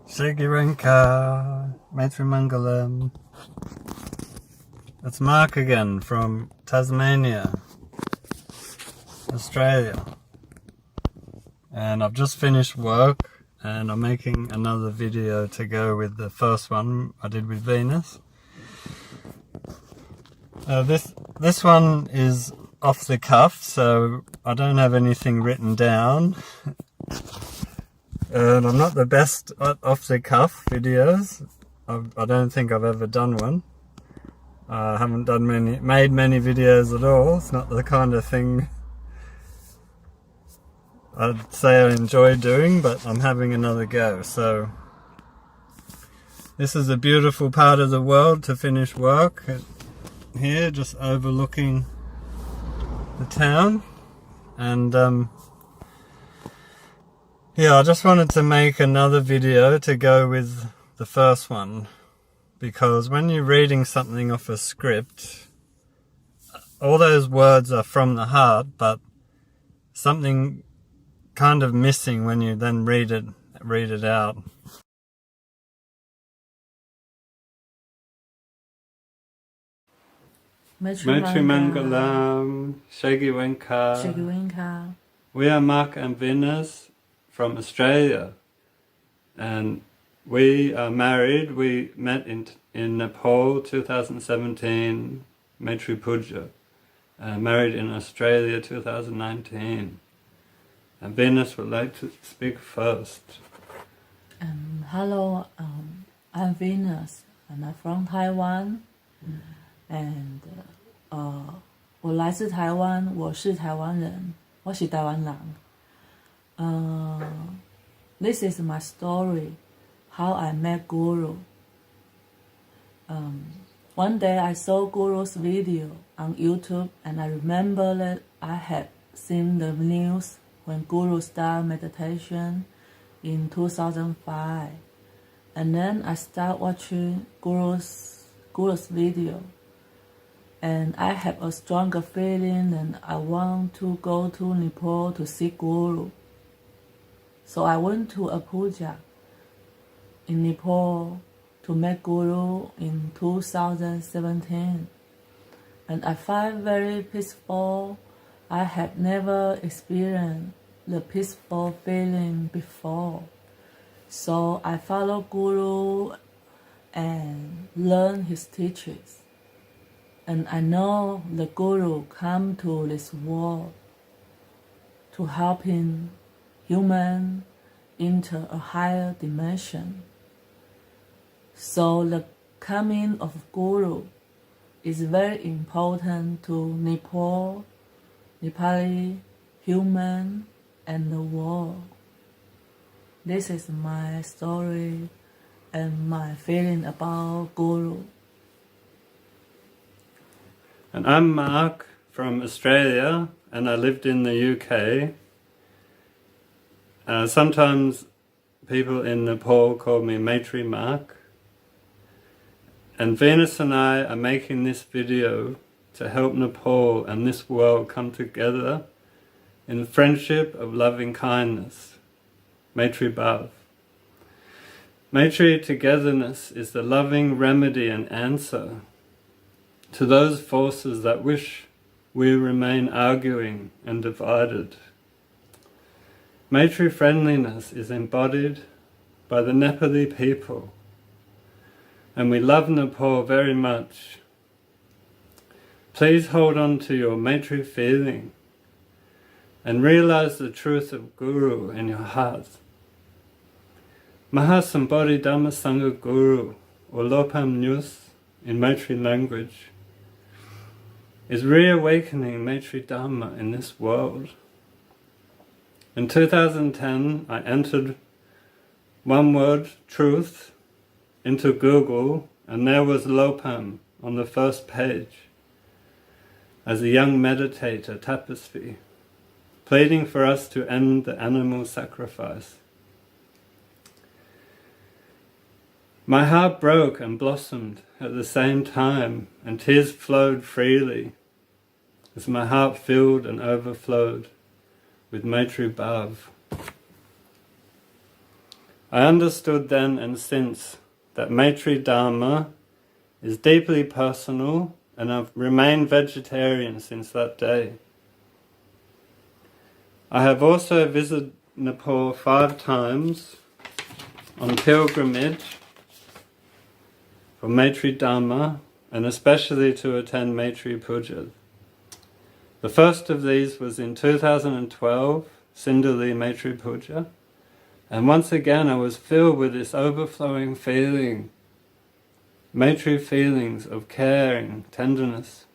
Sigirenka, Maitri Mangalam. It's Mark again from Tasmania, Australia. And I've just finished work and I'm making another video to go with the first one I did with Venus. This one is off the cuff, so I don't have anything written down. And I'm not the best at off-the-cuff videos. I don't think I've ever done one. I haven't made many videos at all. It's not the kind of thing I'd say I enjoy doing, but I'm having another go. So this is a beautiful part of the world to finish work here, just overlooking the town. And yeah, I just wanted to make another video to go with the first one, because when you're reading something off a script, all those words are from the heart, but something kind of missing when you then read it out. Maitri Mangalam, Shagiwenka. We are Mark and Venus from Australia, and we are married. We met in Nepal 2017, Maitri Puja, married in Australia 2019. And Venus would like to speak first. Hello, I'm Venus, and I'm from Taiwan. And 我来自台湾，我是台湾人，我是台湾人。This is my story, how I met Guru. One day I saw Guru's video on YouTube, and I remember that I had seen the news when Guru started meditation in 2005. And then I started watching Guru's video. And I have a stronger feeling that I want to go to Nepal to see Guru. So I went to a puja in Nepal to meet Guru in 2017. And I find very peaceful. I have never experienced the peaceful feeling before. So I follow Guru and learn his teachings. And I know the Guru come to this world to helping human into a higher dimension. So the coming of Guru is very important to Nepal, Nepali, human, and the world. This is my story and my feeling about Guru. And I'm Mark from Australia, and I lived in the UK. Sometimes people in Nepal call me Maitri Mark. And Venus and I are making this video to help Nepal and this world come together in the friendship of loving kindness, Maitri Bhav. Maitri togetherness is the loving remedy and answer to those forces that wish we remain arguing and divided. Maitri friendliness is embodied by the Nepali people, and we love Nepal very much. Please hold on to your Maitri feeling and realize the truth of Guru in your heart. Mahasambodhi Dharmasangha Guru, or Lopam Nyus in Maitri language, is reawakening Maitri Dharma in this world. In 2010, I entered one word, truth, into Google, and there was Lopam on the first page as a young meditator, tapasvi, pleading for us to end the animal sacrifice. My heart broke and blossomed at the same time, and tears flowed freely as my heart filled and overflowed with Maitri Bhav. I understood then and since that Maitri Dharma is deeply personal, and I've remained vegetarian since that day. I have also visited Nepal 5 times on pilgrimage for Maitri Dharma, and especially to attend Maitri Puja. The first of these was in 2012, Sindali Maitri Puja, and once again I was filled with this overflowing feeling, Maitri feelings of caring, tenderness,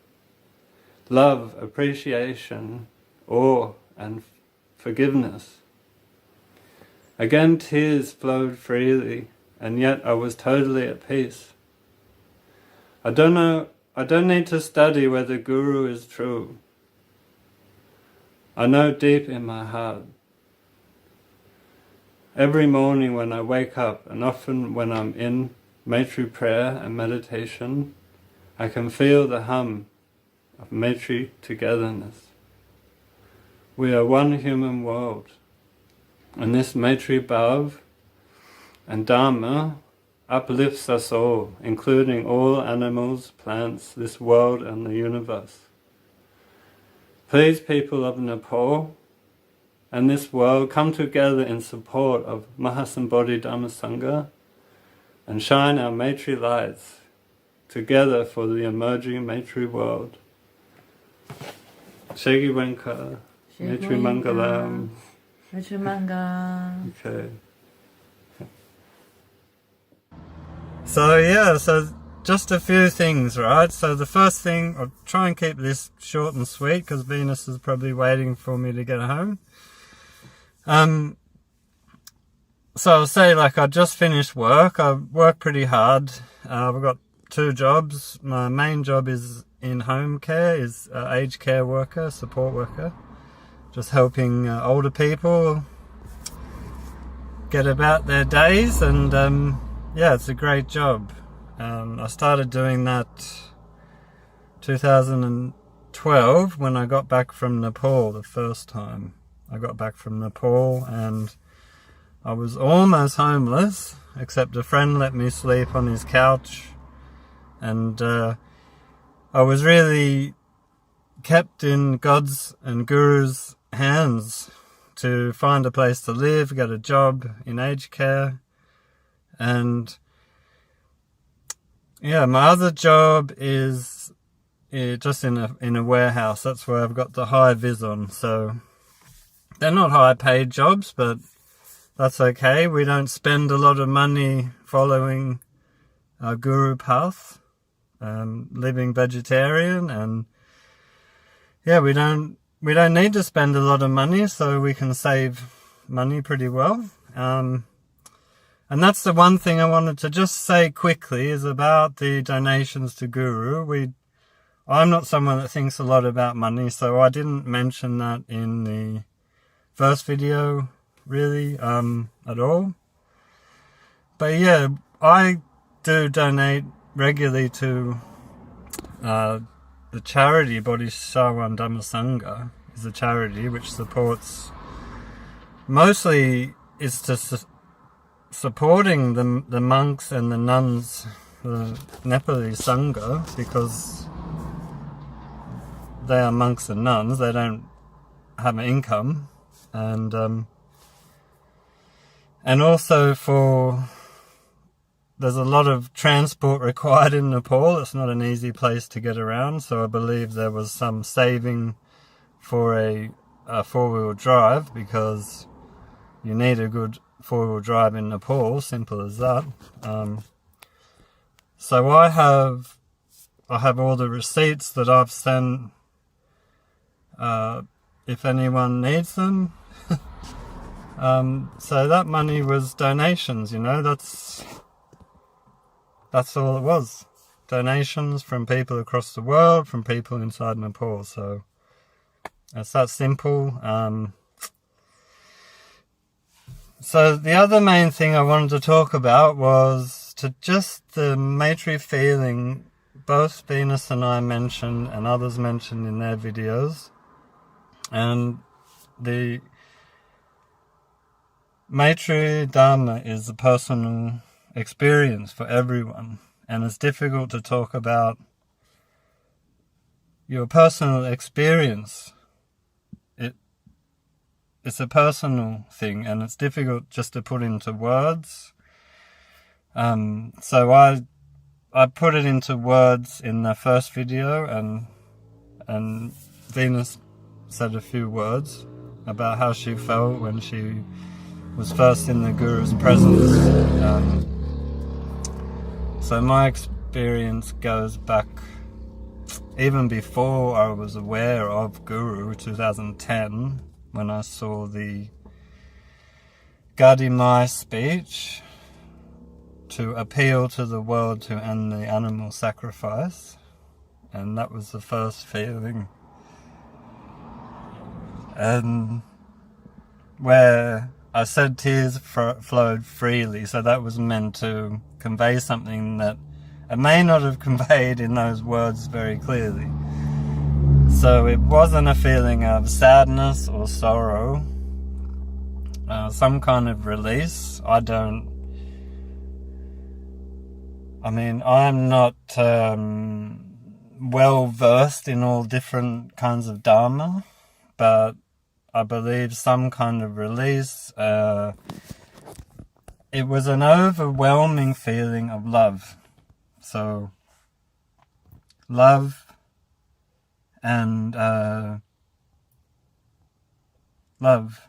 love, appreciation, awe, and forgiveness. Again tears flowed freely, and yet I was totally at peace. I don't need to study whether Guru is true. I know deep in my heart. Every morning when I wake up, and often when I'm in Maitri prayer and meditation, I can feel the hum of Maitri togetherness. We are one human world, and this Maitri Bhav and Dharma uplifts us all, including all animals, plants, this world and the universe. Please, people of Nepal and this world, come together in support of Mahasambodhi Dharmasangha and shine our Maitri lights together for the emerging Maitri world. Shegi Wenka, Maitri Mangalam. Maitri Mangalam. Okay. So just a few things, right? So the first thing, I'll try and keep this short and sweet because Venus is probably waiting for me to get home. So I'll say, like, I just finished work. I work pretty hard. I've got 2 jobs. My main job is in home care, is aged care worker, support worker. Just helping older people get about their days, and yeah, it's a great job. I started doing that 2012 when I got back from Nepal the first time. I got back from Nepal and I was almost homeless, except a friend let me sleep on his couch, and I was really kept in God's and Guru's hands to find a place to live, get a job in aged care. And yeah, my other job is just in a warehouse. That's where I've got the high vis on. So they're not high paid jobs, but that's okay. We don't spend a lot of money following our Guru path, living vegetarian, and yeah, we don't need to spend a lot of money, so we can save money pretty well. And that's the one thing I wanted to just say quickly, is about the donations to Guru. I'm not someone that thinks a lot about money, so I didn't mention that in the first video, really, at all. But yeah, I do donate regularly to the charity Bodhisattva and Dharmasangha is a charity which supports, mostly is to supporting the monks and the nuns, the Nepalese Sangha, because they are monks and nuns, they don't have an income, and also there's a lot of transport required in Nepal. It's not an easy place to get around, so I believe there was some saving for a 4-wheel drive, because you need a good 4-wheel drive in Nepal, simple as that. So I have all the receipts that I've sent, if anyone needs them. So that money was donations, that's all it was. Donations from people across the world, from people inside Nepal. So it's that simple. So the other main thing I wanted to talk about was to just the Maitri feeling both Venus and I mentioned, and others mentioned in their videos, and the Maitri Dharma is a personal experience for everyone, and it's difficult to talk about your personal experience. It's a personal thing, and it's difficult just to put into words. So I put it into words in the first video, and Venus said a few words about how she felt when she was first in the Guru's presence. So my experience goes back even before I was aware of Guru, 2010, when I saw the Gadimai speech to appeal to the world to end the animal sacrifice, and that was the first feeling, and where I said tears flowed freely, so that was meant to convey something that I may not have conveyed in those words very clearly. So it wasn't a feeling of sadness or sorrow, some kind of release. I'm not well versed in all different kinds of Dharma, but I believe some kind of release. It was an overwhelming feeling of love. So, love and love.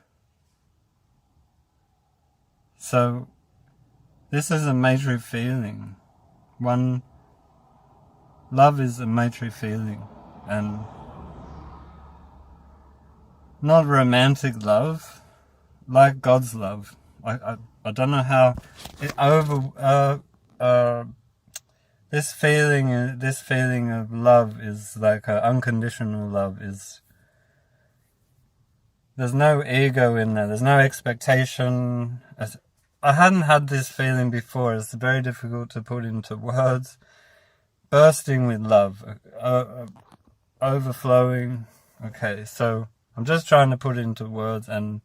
So, this is a Maitri feeling. Love is a Maitri feeling, and not romantic love, like God's love. I don't know how it this feeling of love is like unconditional love. There's no ego in there. There's no expectation. I hadn't had this feeling before. It's very difficult to put into words. Bursting with love, overflowing. Okay, so I'm just trying to put it into words, and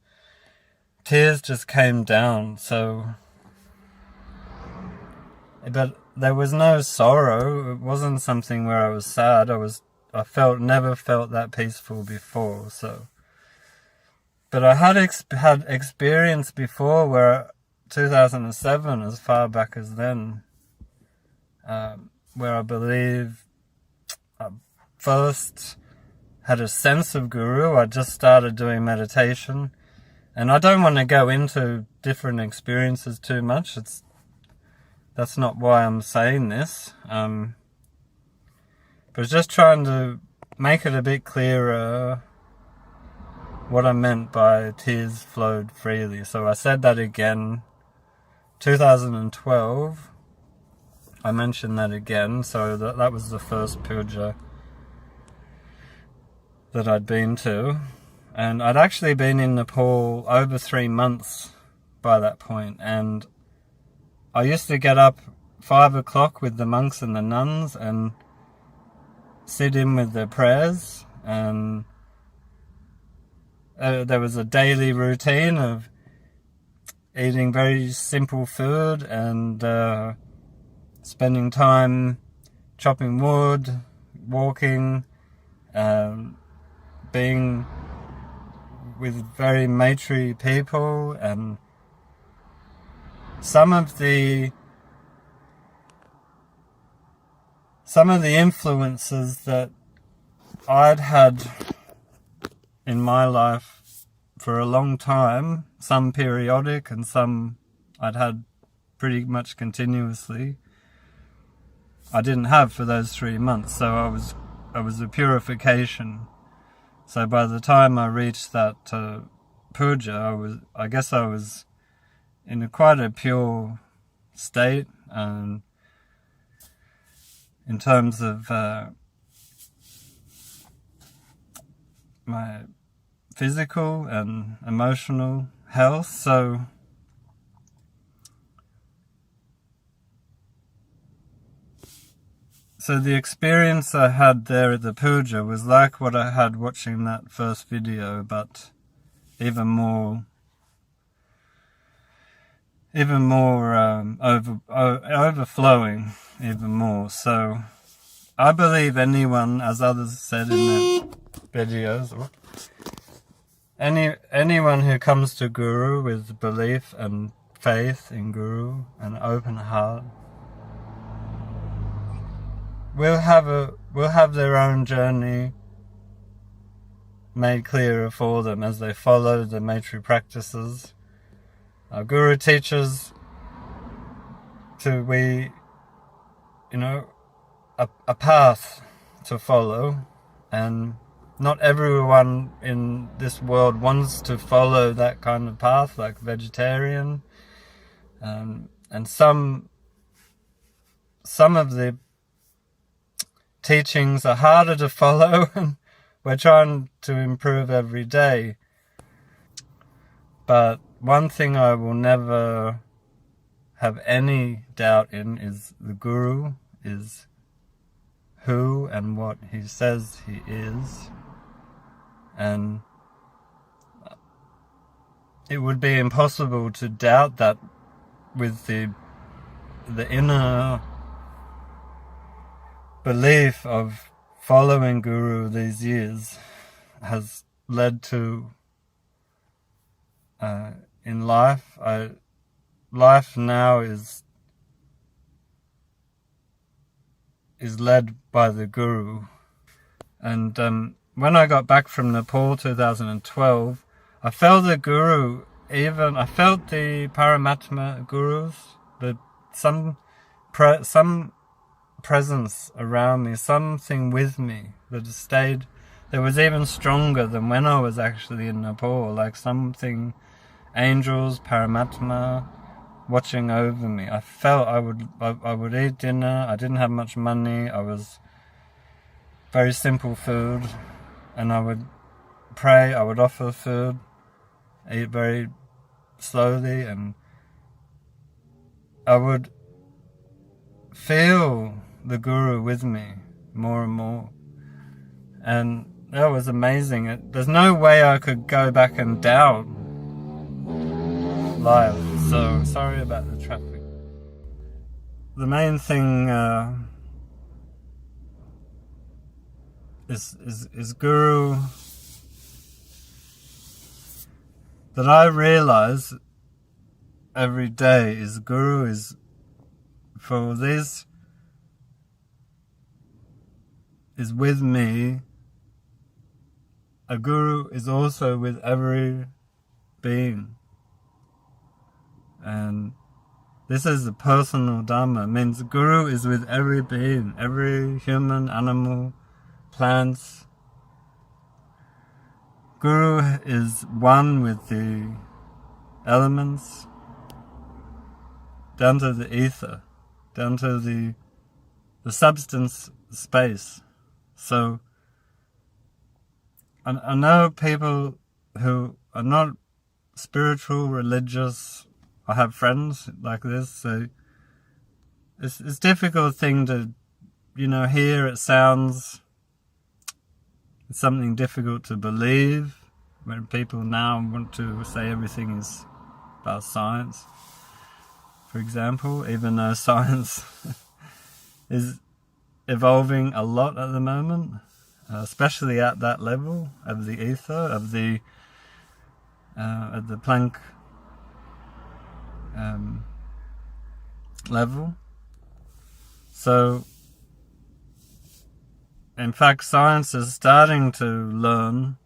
tears just came down. But there was no sorrow. It wasn't something where I was sad. Never felt that peaceful before. But I had experience before, where 2007, as far back as then, where I believe I first had a sense of Guru. I just started doing meditation, and I don't want to go into different experiences too much. That's not why I'm saying this, but just trying to make it a bit clearer what I meant by tears flowed freely. So I said that again, 2012, I mentioned that again. So that was the first puja that I'd been to, and I'd actually been in Nepal over 3 months by that point, and I used to get up 5 o'clock with the monks and the nuns and sit in with their prayers, and there was a daily routine of eating very simple food and spending time chopping wood, walking, being with very Maitri people, and some of the influences that I'd had in my life for a long time, some periodic and some I'd had pretty much continuously, I didn't have for those 3 months. So I was a purification. So by the time I reached that puja, I guess I was in quite a pure state, in terms of my physical and emotional health. So the experience I had there at the puja was like what I had watching that first video, but even more even more overflowing even more. So I believe anyone, as others said in their videos, anyone who comes to Guru with belief and faith in Guru and an open heart will have their own journey made clearer for them as they follow the Maitri practices. Our Guru teaches a path to follow, and not everyone in this world wants to follow that kind of path, like vegetarian, and some of the teachings are harder to follow, and we're trying to improve every day. But one thing I will never have any doubt in is the Guru is who and what he says he is, and it would be impossible to doubt that with the inner belief of following Guru these years has led to in life. Life now is led by the Guru. And when I got back from Nepal 2012, I felt the Guru, I felt the Paramatma Gurus, some presence around me, something with me that stayed. That was even stronger than when I was actually in Nepal, like something, angels, Paramatma, watching over me. I felt I would eat dinner. I didn't have much money. I was very simple food, and I would pray. I would offer food, eat very slowly, and I would feel the Guru with me more and more, and that was amazing. There's no way I could go back and doubt life. So sorry about the traffic. The main thing is Guru, that I realize every day is Guru is for this, is with me. A Guru is also with every being. And this is the personal Dharma. It means the Guru is with every being, every human, animal, plants. Guru is one with the elements, down to the ether, down to the substance space. So I know people who are not spiritual, religious. I have friends like this, so it's a difficult thing to, hear. It sounds, it's something difficult to believe when people now want to say everything is about science, for example, even though science is evolving a lot at the moment, especially at that level of the ether, of the at the Planck level. So in fact, science is starting to learn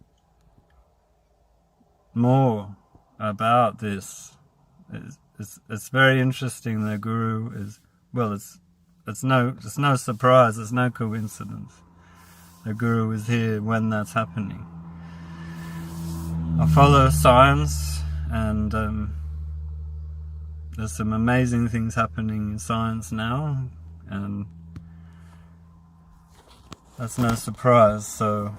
more about this. It's very interesting. The Guru is, well, it's no surprise, it's no coincidence. The Guru is here when that's happening. I follow science, and there's some amazing things happening in science now, and that's no surprise. So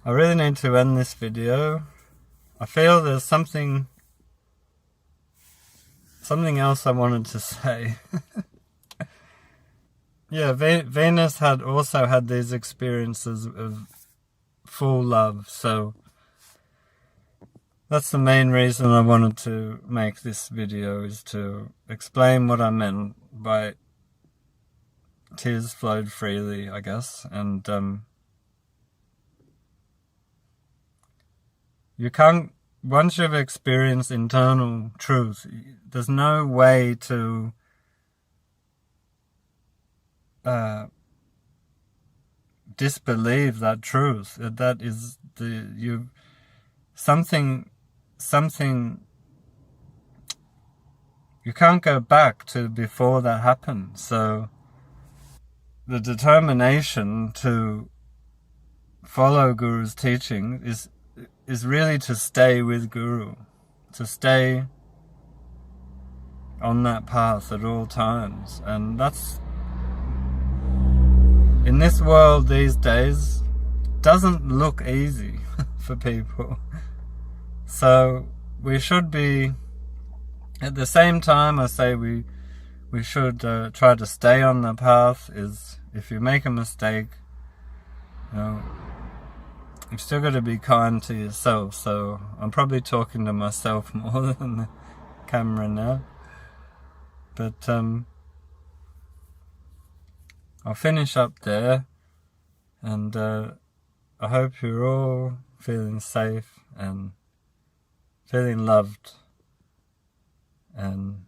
I really need to end this video. I feel there's something else I wanted to say. Yeah, Venus had also had these experiences of full love. So that's the main reason I wanted to make this video, is to explain what I meant by tears flowed freely, I guess. And you can't, once you've experienced internal truth, there's no way to disbelieve that truth. That is something you can't go back to before that happened. So the determination to follow Guru's teaching is really to stay with Guru, to stay on that path at all times. And that's, in this world these days, doesn't look easy for people. So we should be, at the same time I say we should try to stay on the path. Is if you make a mistake, you've still got to be kind to yourself. So I'm probably talking to myself more than the camera now. But I'll finish up there, and I hope you're all feeling safe and feeling loved. And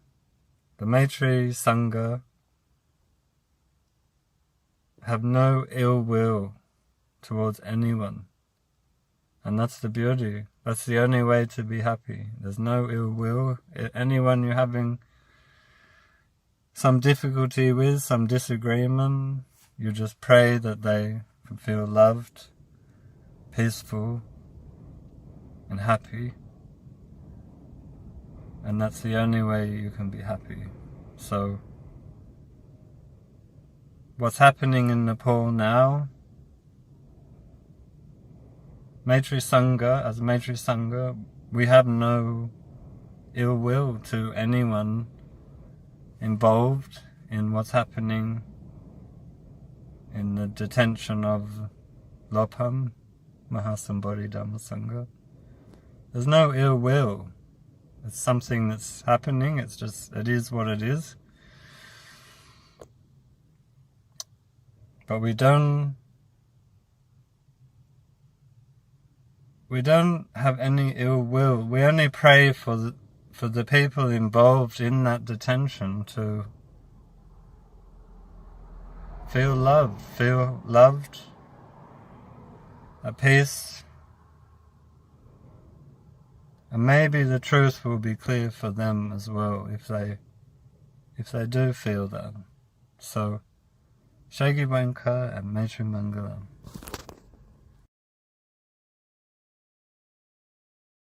the Maitri Sangha have no ill will towards anyone. And that's the beauty. That's the only way to be happy. There's no ill will. Anyone you're having some difficulty with, some disagreement, you just pray that they feel loved, peaceful, and happy. And that's the only way you can be happy. So, what's happening in Nepal now, Maitri Sangha, as Maitri Sangha, we have no ill will to anyone involved in what's happening in the detention of Lopam, Mahasambodhi Dharmasangha. There's no ill will. It's something that's happening. It's just, it is what it is. But we don't have any ill will. We only pray for the people involved in that detention to feel loved, at peace. And maybe the truth will be clear for them as well, if they do feel that. So, Shagi Banka and Maitri Mangalam.